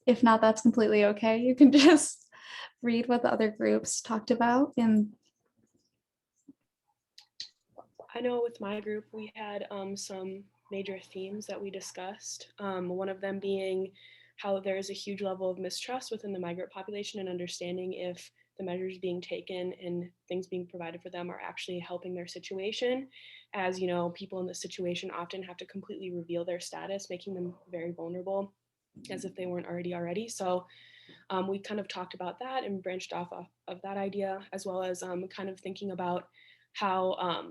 If not, that's completely okay. You can just read what the other groups talked about. And I know with my group, we had some major themes that we discussed. One of them being how there is a huge level of mistrust within the migrant population and understanding if the measures being taken and things being provided for them are actually helping their situation. As you know, people in this situation often have to completely reveal their status, making them very vulnerable as if they weren't already. So we kind of talked about that and branched off of that idea, as well as kind of thinking about how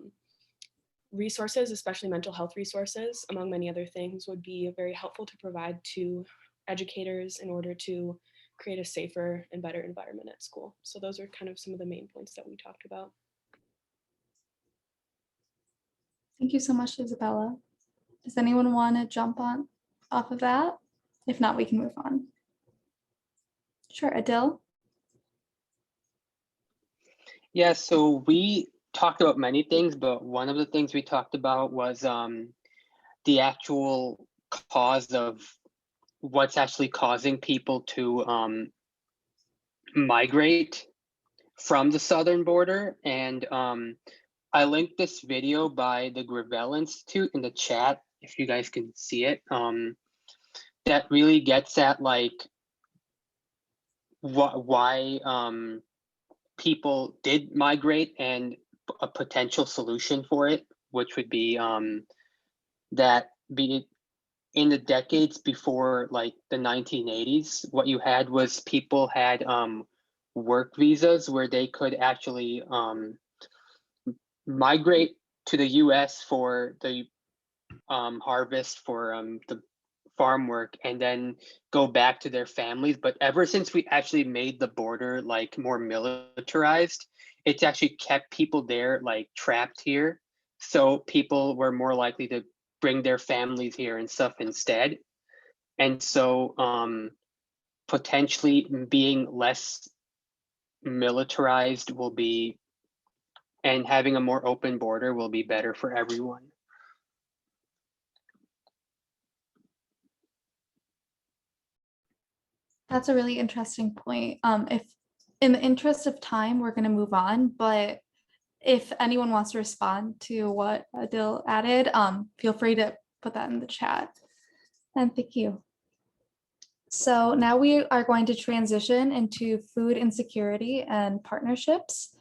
resources, especially mental health resources, among many other things, would be very helpful to provide to educators in order to create a safer and better environment at school. So those are kind of some of the main points that we talked about. thank you so much, Isabella. Does anyone want to jump on off of that? If not, we can move on. Sure, Adil. Yeah, so we talked about many things, but one of the things we talked about was the actual cause of what's actually causing people to migrate from the southern border. And I linked this video by the Gravel Institute in the chat, if you guys can see it, that really gets at like why people did migrate and a potential solution for it, which would be that be in the decades before like the 1980s, what you had was people had work visas where they could actually migrate to the US for the harvest for the farm work and then go back to their families. But ever since we actually made the border like more militarized, it's actually kept people there like trapped here. So people were more likely to bring their families here and stuff instead. And so potentially being less militarized will be, and having a more open border will be better for everyone. That's a really interesting point. If in the interest of time, we're going to move on, but if anyone wants to respond to what Adil added, feel free to put that in the chat. And thank you. So now we are going to transition into food insecurity and partnerships.